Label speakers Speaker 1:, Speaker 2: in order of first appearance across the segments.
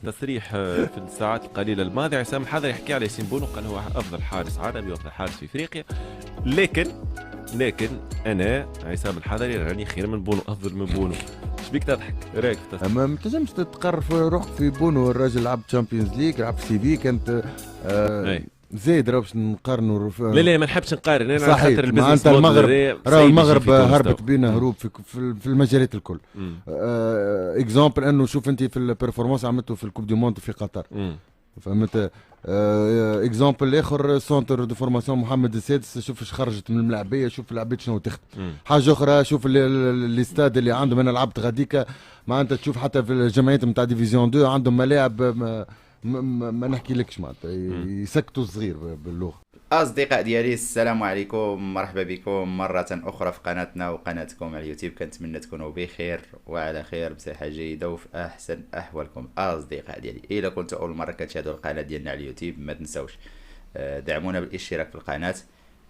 Speaker 1: تصريح في الساعات القليله الماضيه عصام الحضري يحكي على ياسين بونو، قال هو افضل حارس عربي وافضل حارس في افريقيا. لكن انا عصام الحضري راني خير من بونو، افضل من بونو. ايش بيك تضحك؟ رايك
Speaker 2: ما تنجمش تتقرر في روحك في بونو. الراجل لعب تشامبيونز ليج، لعب في سي في، كانت زايد راه باش نقارنوا.
Speaker 1: لا ما نحبش نقارن انا على
Speaker 2: صحيح.
Speaker 1: خاطر البزنس
Speaker 2: المغرب راه المغرب هربت
Speaker 1: مستوى.
Speaker 2: بينا هروب في المجالات الكل. اكزامبل انه شوف انت في البرفورمانس عملته في الكوب دي موند في قطر. فهمت. اكزامبل اخر سونتر دو فورماسيون محمد السادس، شوف ايش خرجت من الملاعبيه، شوف العباد شنو تخدم. حاجه اخرى شوف الاستاد اللي عندهم، انا لعبت غاديكا معناتها تشوف حتى في الجمعيات نتاع ديفيزيون 2 عندهم ملاعب ما نحكي لكش معناتها يسكتوا صغير باللغه.
Speaker 3: أصدقاء ديالي السلام عليكم، مرحبا بكم مرة أخرى في قناتنا وقناتكم على اليوتيوب. كنتمنى تكونوا بخير وعلى خير بصحة جيدة وفي أحسن أحوالكم. أصدقاء ديالي إذا كنتوا أول مرة كتشاهدوا القناة ديالنا على اليوتيوب ما تنسوش دعمونا بالاشتراك في القناة،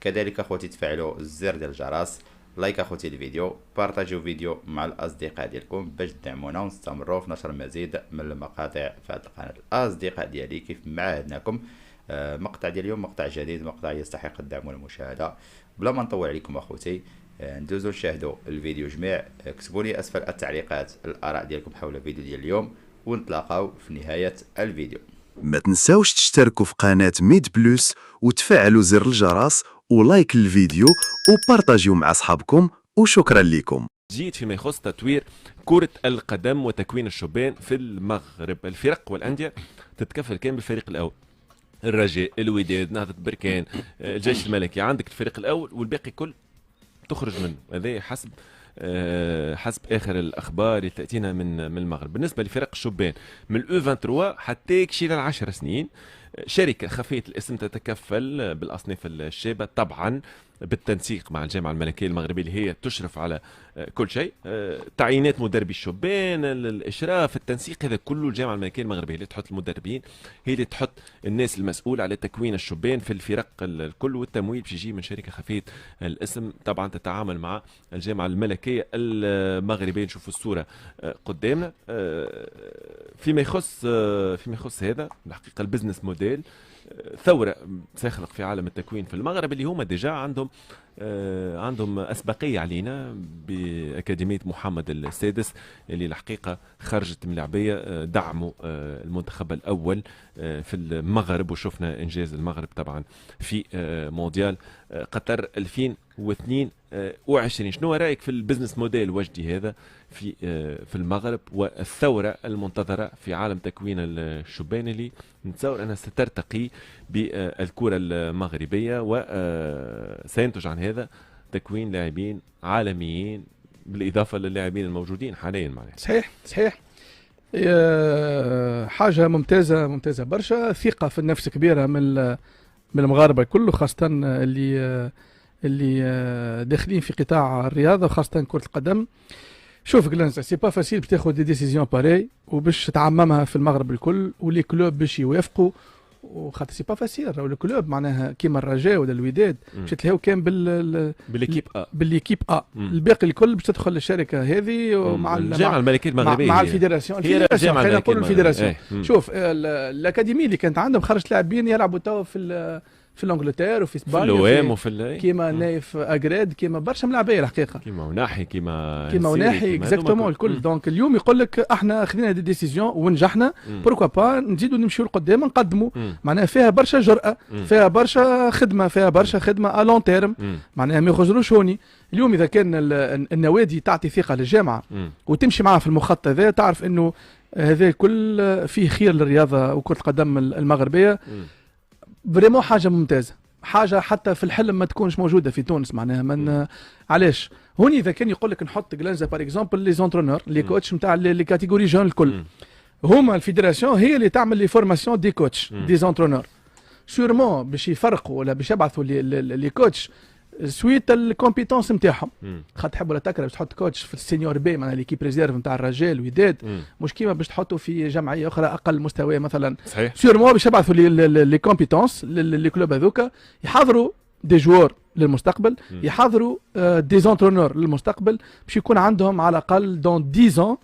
Speaker 3: كذلك أخوتي تفعلوا الزر ديال الجرس، لايك أخوتي الفيديو، بارطاجيو فيديو مع الأصدقاء ديالكم باش تدعمونا ونستمروا في نشر مزيد من المقاطع في هذه القناة. الأصدقاء ديالي كيف ما عهدناكم مقطع ديال اليوم مقطع جديد، مقطع يستحق الدعم والمشاهده. بلا ما نطول عليكم اخوتي ندوزو نشاهدوا الفيديو جميع. اكتبوا لي اسفل التعليقات الاراء ديالكم حول الفيديو ديال اليوم، ونتلاقاو في نهايه الفيديو.
Speaker 4: ما تنساوش تشتركوا في قناه ميد بلس وتفعلوا زر الجرس ولايك الفيديو وبارطاجيو مع اصحابكم، وشكرا لكم.
Speaker 1: جيد فيما يخص تطوير كرة القدم وتكوين الشبان في المغرب. الفرق والأندية تتكفل كان بالفريق الأول، الرجاء، الوداد، نهضة بركان، الجيش الملكي. عندك الفريق الأول والباقي كل تخرج منه. هذا حسب آخر الأخبار اللي تأتينا من المغرب. بالنسبة لفرق الشبان من الأو 23 حتى يكشي ل10 سنين، شركة خفية الاسم تتكفل بالأصناف الشابة، طبعا بالتنسيق مع الجامعة الملكية المغربية اللي هي تشرف على كل شيء. تعيينات مدربي الشبان، الإشراف، التنسيق، هذا كله الجامعة الملكية المغربية اللي تحط المدربين، هي اللي تحط الناس المسؤولة على تكوين الشبان في الفرق الكل، والتمويل باش يجي من شركة خفية الاسم طبعا تتعامل مع الجامعة الملكية المغربية. نشوفوا الصورة قدامنا. فيما يخص هذا الحقيقة البزنس موديل ثورة سيخلق في عالم التكوين في المغرب، اللي هما ديجا عندهم أسبقية علينا بأكاديمية محمد السادس اللي الحقيقة خرجت من العبية، دعموا المنتخب الأول في المغرب، وشفنا إنجاز المغرب طبعا في مونديال قطر 2022. شنو رأيك في البزنس موديل وجدي هذا في المغرب والثورة المنتظرة في عالم تكوين الشبان اللي نتصور أنها سترتقي بالكرة المغربية وسينتج عن هذا تكوين لاعبين عالميين بالإضافة للاعبين الموجودين حاليا معنا.
Speaker 5: صحيح. حاجة ممتازة برشا. ثقة في النفس كبيرة من المغاربة كله، خاصة اللي داخلين في قطاع الرياضة وخاصة كرة القدم. شوف جلانس سي با فاسيل باش تاخذ دي ديسيزيون باري وباش تعممها في المغرب الكل، ولي كلوب باش يوافقوا، وخاطر سي با فاسيل. راهو الكلوب معناها كيما الرجاء ولا الوداد باش تلهاو كان بالليكيب ا الباقي الكل باش تدخل الشركه هذه مع
Speaker 1: الجامعه الملكيه المغربيه
Speaker 5: مع الفيدراسيون. خلينا نقولوا الفيدراسيون. شوف الاكاديميه اللي كانت عندهم خرجت لاعبين يلعبوا توا في الانجلترا وفي اسبانيا،
Speaker 1: في الوام وفي
Speaker 5: كيما نايف اجراد، كيما برشا ملاعبيه الحقيقه،
Speaker 1: كيما وناحي
Speaker 5: اكزاكتومون الكل. دونك اليوم يقول لك احنا خذينا دي ديسيزيون ونجحنا، بوركوا با نزيدوا نمشيو لقدام نقدموا. معناها فيها برشا جرأه، فيها برشا خدمه ا لون تيرم، معناها ما يخرجوش هوني. اليوم اذا كان النوادي تعطي ثقه للجامعه وتمشي معها في المخطط هذا، تعرف انه هذا الكل فيه خير للرياضه وكره القدم المغربيه. فريمون حاجه ممتازه، حاجه حتى في الحلم ما تكونش موجوده في تونس. معناها من علاش هوني اذا كان يقول لك نحط جلانزا بار اكزومبل لي زونترونور لي كوتش نتاع لي كاتيجوري جون الكل، هما الفيدراسيون هي اللي تعمل لي فورماسيون دي كوتش دي زونترونور. سورمون باش يفرقوا ولا باش يبعثوا لي كوتش سويت الكومبيتونس نتاعهم. خاطر تحب ولا تكره باش تحط كوتش في السينيور بي معناها ليكيب ريزيرف نتاع الرجال الوداد، مش كيما باش تحطوا في جمعيه اخرى اقل مستوى مثلا. سورمون باش يبعثوا لي كومبيتونس لي كلوب هذوكا يحضروا دي جوار للمستقبل، يحضروا دي زونترونور للمستقبل، باش يكون عندهم على الاقل دون 10 ans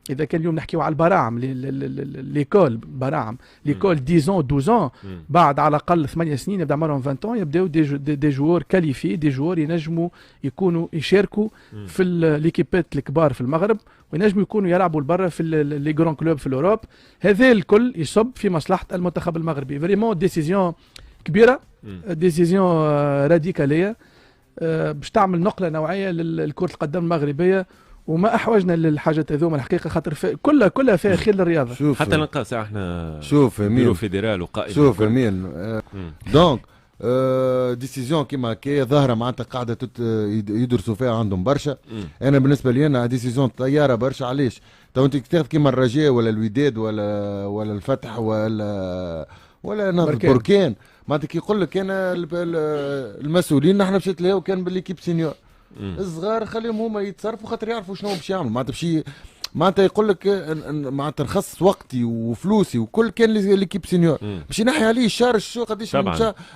Speaker 5: اذا كان اليوم نحكيو على البراعم ليكول براعم ليكول 10 12 بعد على الاقل 8 سنين يبدا عمرهم 20 يبداو دي جوور كاليفي، دي جوور ينجموا يكونوا يشاركوا في ليكيبات الكبار في المغرب، وينجموا يكونوا يلعبوا لبرا في لي جران كلوب في الاوروب. هذا الكل يصب في مصلحه المنتخب المغربي. فريمون ديسيزيون كبيره، ديسيزيون راديكاليه باش تعمل نقله نوعيه لكره القدم المغربيه، وما احوجنا للحاجات هذوما الحقيقه، خاطر كلها فيها خير للرياضه.
Speaker 1: حتى نلقى ساعه احنا
Speaker 2: شوف
Speaker 1: بيرو فيدرال وقائد.
Speaker 2: شوف امين دونك ديسيزيون كيما هكايا ظاهره معناتها قاعده يدرسوا فيها عندهم برشا. انا بالنسبه لي انا ديسيزيون طياره برشا. علاش؟ تو انت تاخذ كيما الرجاء ولا الوداد ولا الفتح ولا نهضه بركان، معناتها كي يقول لك انا المسؤولين نحن باش نتلاقاو كان بالليكيب سينيور الصغار خليهم هما يتصرفوا خاطر يعرفوا شنو باش يعملوا. معناتها باش معناتها يقول لك معناتها نخصص وقتي وفلوسي وكل كان ليكيب سينيور باش ينحي عليه الشارج شو قداش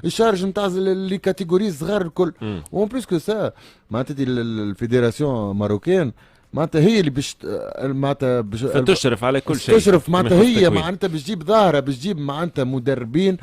Speaker 2: الشارج نتاع لي كاتيجوري الصغار الكل. وون بليس كو سا معناتها الفيدراسيون ماروكان معناتها هي اللي معناتها
Speaker 1: تشرف على كل شيء،
Speaker 2: تشرف معناتها هي معناتها باش تجيب ظاهره، باش تجيب معناتها مدربين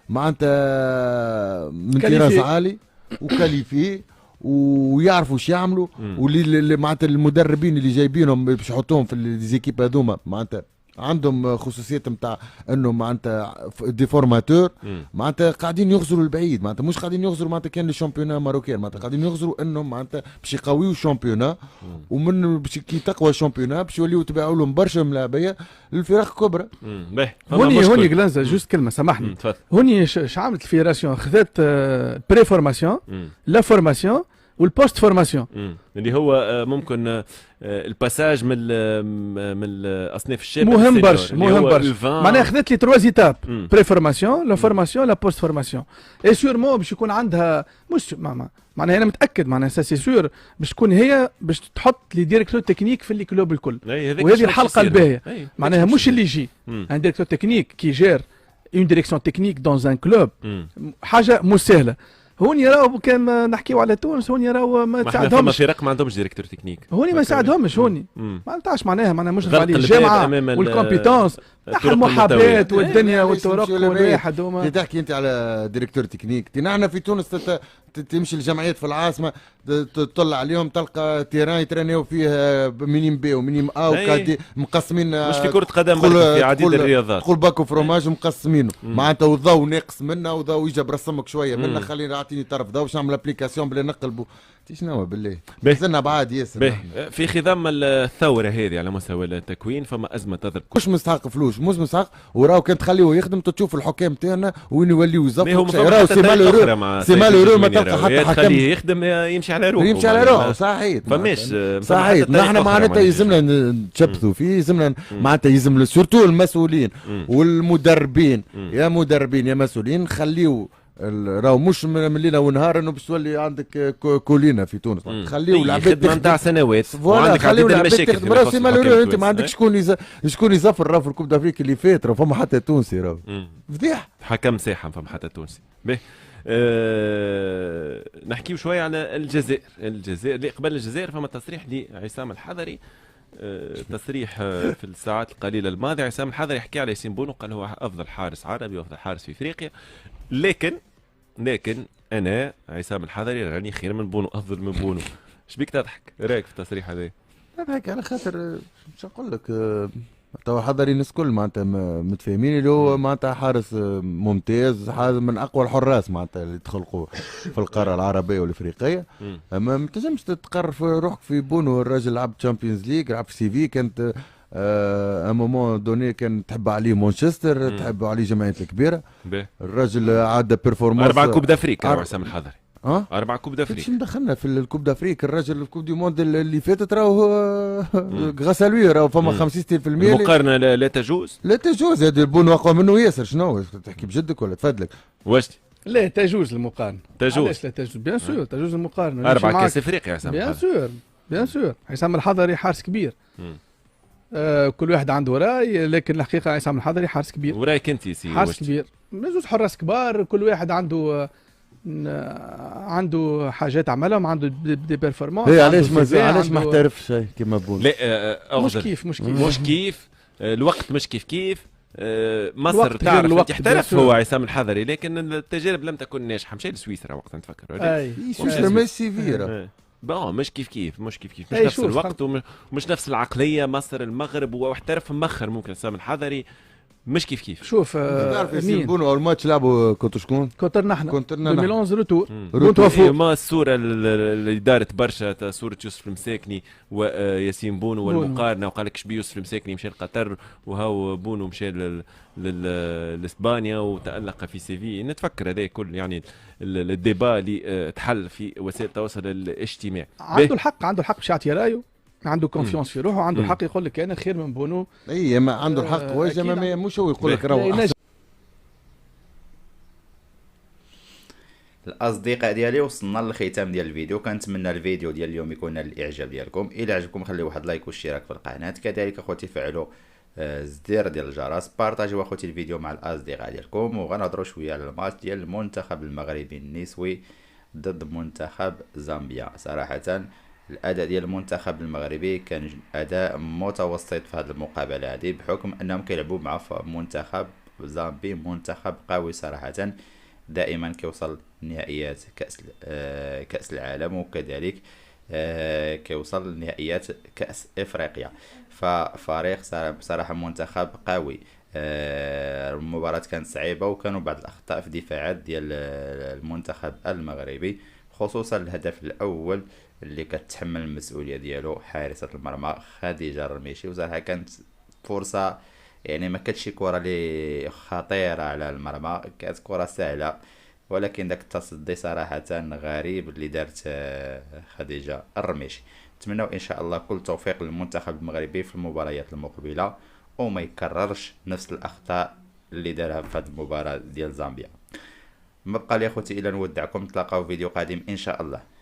Speaker 2: معناتها من طراز عالي وكاليفي ويعرفوا ايش يعملوا، واللي معناتها المدربين اللي جايبينهم باش يحطوهم في ليزيكيب هذوما معناتها عندهم خصوصيات نتاع انه معناتها دي فورماتور معناتها قاعدين يغزروا البعيد، معناتها مش قاعدين يغزروا معناتها كان الشامبيونا ماروكان، معناتها قاعدين يغزروا انه معناتها باش يقويوا الشامبيونا، ومن باش كي تقوى الشامبيونا باش يوليوا يتباعوا لهم برشا ملاعبيه للفرق الكبرى.
Speaker 5: هوني جلانزا جوست كلمه سامحني، هوني عملت الفيدراسيون خذت بري فورماسيون لا فورماسيون والبوست فورماسيون
Speaker 1: اللي هو ممكن الباساج من الاصناف الشابه
Speaker 5: مهم برشا معناها خذت لي 3 ايتاب بري فورماسيون لا فورماسيون لا بوست فورماسيون اي سيرمون باش يكون عندها مش معناها انا متاكد معناها سي سور باش تكون هي باش تحط لي ديريكتور تكنيك في الكلوب الكل، وهذه الحلقه الباهيه معناها مش اللي يجي ان ديريكتور تكنيك كي جير اون ديريكسيون تكنيك دون ان كلوب حاجه مش سهله. هوني راهو كان نحكيو على تونس، هوني راهو ما تساعدهمش،
Speaker 1: فرق ما عندهمش ديريكتور تكنيك،
Speaker 5: هوني ما يساعدهمش، هوني ما نتاعش معناها مش عليه الجامعه والكومبيتونس تاع المحاباه والدنيا والطرق والواحد هما.
Speaker 2: كي تحكي انت على ديريكتور تكنيك، نحن في تونس تمشي الجمعيات في العاصمه تطل عليهم تلقى تيران يترانيو فيه مينيم بي ومينيم ا وكادي مقسمين،
Speaker 1: مش في كره قدم في عديد الرياضات،
Speaker 2: تقول باكو فروماج مقسمينه معناتها، والضوء ناقص منا وضوء يجي برسمك شويه منا، خليني اعطيني طرف ضوء باش نعمل ابليكاسيون بلا نقلبوا شنو بالله مازلنا بعاد ياسر.
Speaker 1: في خضم الثوره هذه على مستوى التكوين فما ازمه تضرب،
Speaker 2: مش مستحق فلوس، مش مستحق، وراو كان تخليه يخدم تشوف الحكام تاعنا وين يوليو يزفوا، راهو سي مالورو ما تلقى حتى حكم
Speaker 1: يخدم يمشي على روحه،
Speaker 2: يمشي على روحه صحيح،
Speaker 1: فماش
Speaker 2: صحيح. نحن معناتها يلزمنا نتشبثوا فيه، يلزمنا معناتها يلزم سورتو المسؤولين والمدربين، يا مدربين يا مسؤولين خليو راهو مش من ليله ونهار انه باش تولي عندك كولينا في تونس، خليو العباد
Speaker 1: نتاع سنوات وعندك عديد المشاكل.
Speaker 2: راسي مالورو انت ما عندكش شكون يزفر راهو في الكوب دافريك اللي فات، راهو فما حتى تونسي راهو فضيح
Speaker 1: حكم ساحه، فما حتى تونسي. نحكيو شويه على الجزائر. اللي قبل الجزائر فما تصريح لعصام الحضري، تصريح في الساعات القليله الماضيه. عصام الحضري يحكي على ياسين بونو، قال هو افضل حارس عربي وافضل حارس في افريقيا، لكن انا عصام الحضري راني خير من بونو، افضل من بونو. ايش بيك تضحك؟ رايك في التصريح هذا؟
Speaker 2: نضحك على خاطر مش نقول لك توا حضري الناس الكل معناتها متفاهمين اللي هو معناتها حارس ممتاز، حارس من اقوى الحراس معناتها اللي تخلقوا في القاره العربيه والافريقيه. اما ما تنجمش تقرر في روحك في بونو، الراجل لعب تشامبيونز ليج، لعب في سي في، كانت مومون دوني كان تحب عليه مانشستر، تحب عليه جمعيات الكبيره، الراجل عاد بيرفورمانس
Speaker 1: 4 كوب دافريك عصام الحضري، 4 كوب دافريك.
Speaker 2: شنو دخلنا في الكوب دافريك؟ الراجل الكوب دي موند اللي فاتت راهو غسالوي، راهو فما 65%.
Speaker 1: المقارنه لا تجوز،
Speaker 2: لا تجوز. هذا البونو اقوى منه ياسر. شنو تحكي بجدك ولا تفادلك؟
Speaker 1: واش
Speaker 5: لا تجوز المقارنه؟
Speaker 1: تجوز،
Speaker 5: علاش لا تجوز؟ بيان سور تجوز المقارنه.
Speaker 1: 4 كاس افريقيا عصام الحضري،
Speaker 5: بيان سور عصام الحضري حارس كبير. كل واحد عنده راي، لكن الحقيقه عصام الحضري حارس كبير.
Speaker 1: ورايك انت سي
Speaker 5: حارس كبير، زوج حراس كبار، كل واحد عنده عنده حاجات عملهم، عنده دي بيرفورمانس.
Speaker 2: هي علاش ما احترفش كيما بون؟
Speaker 1: لا
Speaker 5: مش كيف
Speaker 1: مش كيف الوقت مش كيف مصر تعرف تحترف هو عصام الحضري، لكن التجارب لم تكن ناجحه. مشى لسويسرا وقت نتفكر
Speaker 2: مش سيفيرا
Speaker 1: مش كيف مش نفس الوقت ومش نفس العقليه. مصر المغرب واحترف مخر ممكن عصام الحضري مش كيف.
Speaker 5: شوف
Speaker 2: تعرف ياسين بونو اول ماتش لعبوا كنتوا شكون؟
Speaker 5: كنترنا احنا 2011 روتور
Speaker 1: ما الصوره اللي دارت برشا صوره يوسف المساكني وياسين بونو والمقارنه، وقال لك شبي يوسف المساكني مشى لقطر وهو بونو مشى لاسبانيا وتالق في سيفي. نتفكر هذا كل يعني الديبا اللي تحل في وسائل التواصل الاجتماعي.
Speaker 5: عنده الحق باش يعطي رايه، عنده كونفيونس في روحه، عنده الحق يقول لك انا خير من بونو.
Speaker 2: اي ما عنده الحق واجه مش هو يقول لك راهو
Speaker 3: الاصدقاء ديالي وصلنا للختام ديال الفيديو. كنتمنى الفيديو ديال اليوم يكون نال الاعجاب ديالكم. الى عجبكم خليو واحد لايك واشتراك في القناه، كذلك اخوتي فعلوا الزر ديال الجرس، بارطاجيو اخوتي الفيديو مع الاصدقاء ديالكم. وغنهضروا شويه على الماتش ديال المنتخب المغربي النسوي ضد منتخب زامبيا. صراحه الاداء ديال المنتخب المغربي كان اداء متوسط في هذه المقابله هذه، بحكم انهم كيلعبوا مع منتخب زامبي منتخب قوي صراحه، دائما كيوصل نهائيات كاس العالم، وكذلك كيوصل لنهائيات كاس افريقيا. ففريق بصراحه منتخب قوي. المباراه كانت صعيبه وكانوا بعض الاخطاء في الدفاعات ديال المنتخب المغربي، خصوصا الهدف الاول اللي كتحمل المسؤوليه ديالو حارسه المرمى خديجه الرميشي. وصراحه كانت فرصه يعني ما كانتش كره اللي خطيره على المرمى، كانت كره سهله، ولكن داك التصدي صراحه غريب اللي دارت خديجه الرميشي. نتمنوا ان شاء الله كل توفيق للمنتخب المغربي في المباريات المقبله، وما يكررش نفس الاخطاء اللي دارها في هذه المباراه ديال زامبيا. ما بقى لي اخوتي الا نودعكم، نتلاقاو في فيديو قادم ان شاء الله.